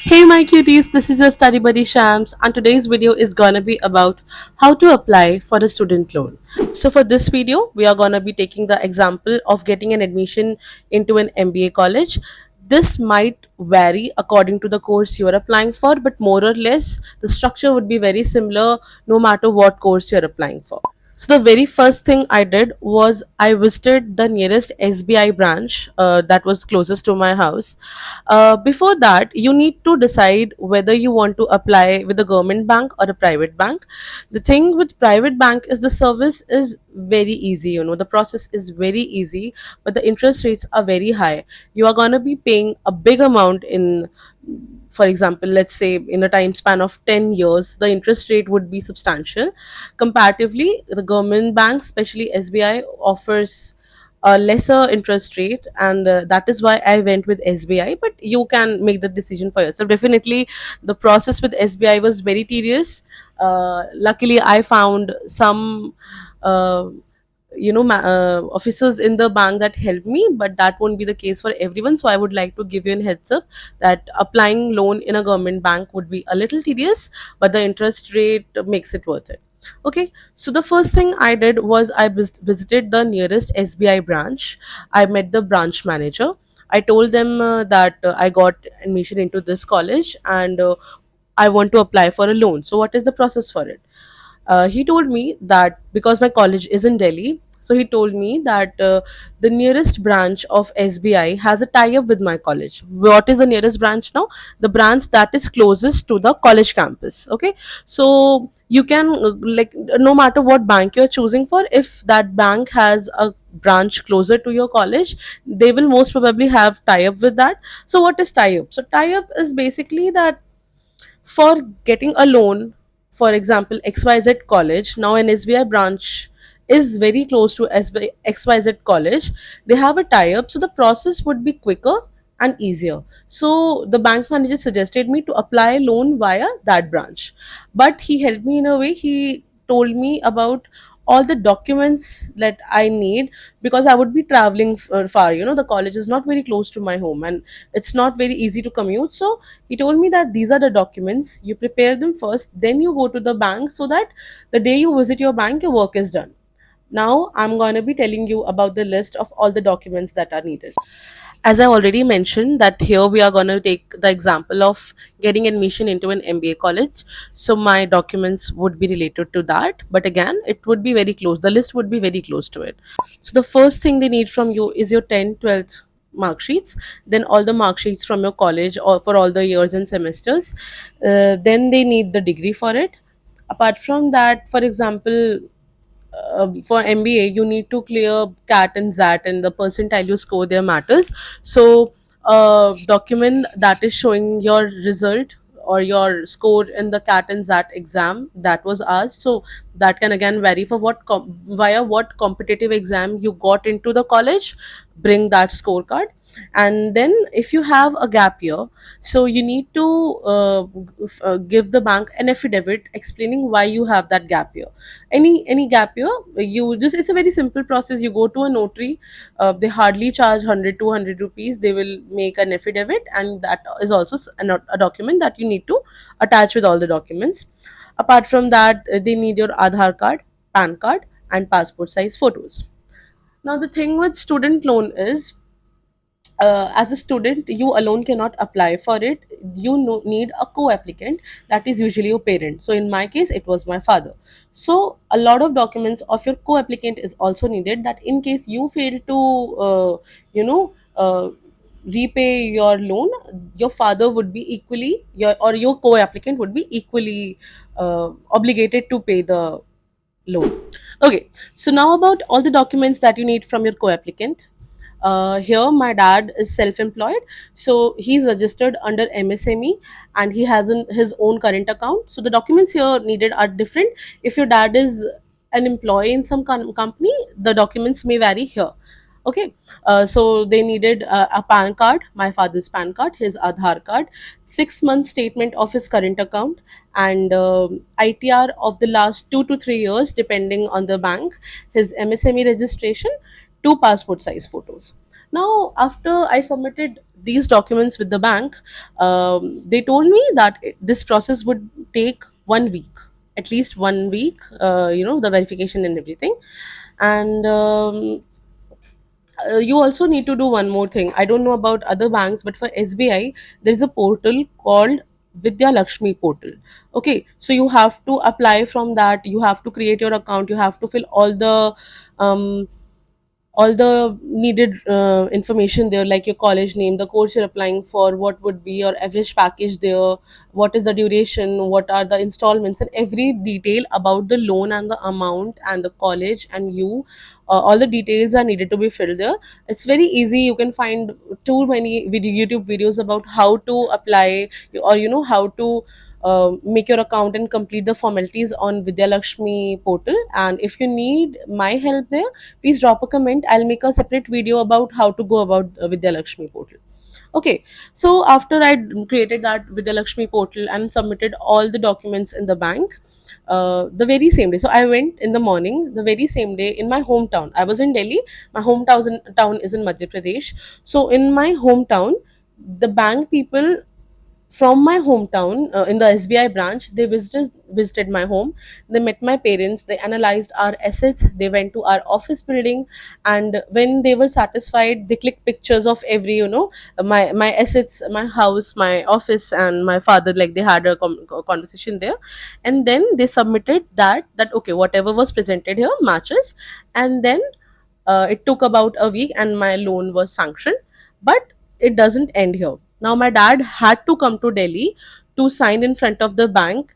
Hey my cuties, this is your study buddy Shams, and today's video is gonna be about how to apply for a student loan. So for this video, we are gonna be taking the example of getting an admission into an MBA college. This might vary according to the course you are applying for, but more or less the structure would be very similar no matter what course you are applying for. So the very first thing I did was I visited the nearest SBI branch that was closest to my house. Before that, you need to decide whether you want to apply with a government bank or a private bank. The thing with private bank is the service is very easy. The process is very easy, but the interest rates are very high. You are gonna be paying a big amount in, for example, let's say in a time span of 10 years, the interest rate would be substantial. Comparatively, the government banks, especially SBI, offers a lesser interest rate, and that is why I went with SBI. But you can make the decision for yourself. Definitely, the process with SBI was very tedious. Luckily, I found some. Officers in the bank that helped me, but that won't be the case for everyone. So I would like to give you a heads up that applying loan in a government bank would be a little tedious, but the interest rate makes it worth it. Okay, so the first thing I did was I visited the nearest SBI branch. I met the branch manager. I told them that I got admission into this college, and I want to apply for a loan. So what is the process for it? He told me that because my college is in Delhi, so he told me that the nearest branch of SBI has a tie up with my college. What is the nearest branch now? The branch that is closest to the college campus. Okay, so you can like no matter what bank you're choosing for, if that bank has a branch closer to your college, they will most probably have tie up with that. So what is tie up? So tie up is basically that for getting a loan, for example, XYZ college, now an SBI branch is very close to XYZ college, they have a tie up, so the process would be quicker and easier. So the bank manager suggested me to apply a loan via that branch. But he helped me in a way. He told me about all the documents that I need, because I would be traveling far. The college is not very close to my home, and it's not very easy to commute. So he told me that these are the documents, you prepare them first, then you go to the bank, so that the day you visit your bank, your work is done. Now I'm going to be telling you about the list of all the documents that are needed. As I already mentioned, that here we are going to take the example of getting admission into an MBA college. So my documents would be related to that, but again, it would be very close. The list would be very close to it. So the first thing they need from you is your 10th, 12th mark sheets, then all the mark sheets from your college or for all the years and semesters. Then they need the degree for it. Apart from that, for example, for MBA, you need to clear CAT and ZAT, and the percentile you score there matters. So, document that is showing your result or your score in the CAT and ZAT exam that was asked. So that can again vary for via what competitive exam you got into the college. Bring that scorecard, and then if you have a gap year, so you need to give the bank an affidavit explaining why you have that gap year. Any gap year, you just, it's a very simple process. You go to a notary, they hardly charge 100 200 rupees. They will make an affidavit, and that is also a document that you need to attach with all the documents. Apart from that, they need your Aadhaar card, PAN card, and passport size photos. Now the thing with student loan is, as a student, you alone cannot apply for it. You need a co-applicant, that is usually your parent. So in my case, it was my father. So a lot of documents of your co-applicant is also needed, that in case you fail to you know repay your loan, your father would be equally, your co-applicant would be equally obligated to pay the loan. Okay, so now about all the documents that you need from your co-applicant. Here, my dad is self-employed, so he's registered under MSME, and he has his own current account. So the documents here needed are different. If your dad is an employee in some company, the documents may vary here. Okay, so they needed a PAN card, my father's PAN card, his Aadhaar card, 6 month statement of his current account, and ITR of the last 2 to 3 years, depending on the bank, his MSME registration, two passport size photos. Now, after I submitted these documents with the bank, they told me that this process would take 1 week, at least 1 week, the verification and everything. And you also need to do one more thing. I don't know about other banks, but for SBI, there's a portal called Vidya Lakshmi portal. Okay, so you have to apply from that. You have to create your account. You have to fill um, all the needed information there, like your college name, the course you're applying for, what would be your average package there, what is the duration, what are the installments, and every detail about the loan and the amount and the college and you. All the details are needed to be filled there. It's very easy. You can find too many YouTube videos about how to apply, or how to make your account and complete the formalities on Vidya Lakshmi portal. And if you need my help there, please drop a comment. I'll make a separate video about how to go about Vidya Lakshmi portal. Okay, so after I created that Vidya Lakshmi portal and submitted all the documents in the bank, the very same day. So I went in the morning, the very same day in my hometown. I was in Delhi. My hometown is in Madhya Pradesh. So in my hometown, the bank people from my hometown, in the SBI branch, they visited my home. They met my parents. They analyzed our assets. They went to our office building, and when they were satisfied, they clicked pictures of every, my assets, my house, my office, and my father. Like they had a conversation there, and then they submitted that okay, whatever was presented here matches, and then it took about a week, and my loan was sanctioned. But it doesn't end here. Now my dad had to come to Delhi to sign in front of the bank,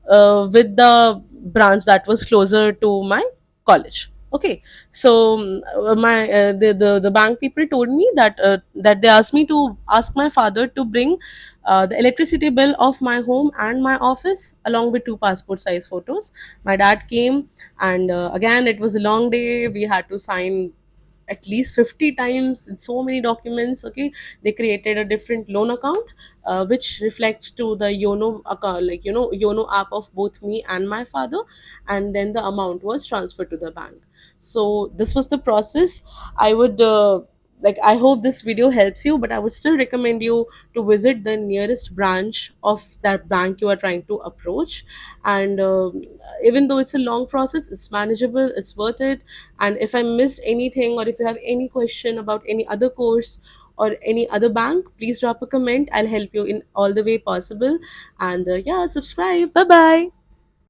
with the branch that was closer to my college. Okay, so the bank people told me that they asked me to ask my father to bring the electricity bill of my home and my office along with two passport size photos. My dad came, and again it was a long day. We had to sign at least 50 times in so many documents. Okay, they created a different loan account, which reflects to the Yono account, like Yono app of both me and my father, and then the amount was transferred to the bank. So this was the process. I would like, I hope this video helps you, but I would still recommend you to visit the nearest branch of that bank you are trying to approach. And even though it's a long process, it's manageable, it's worth it. And if I missed anything, or if you have any question about any other course or any other bank, please drop a comment. I'll help you in all the way possible. And yeah, subscribe. Bye bye.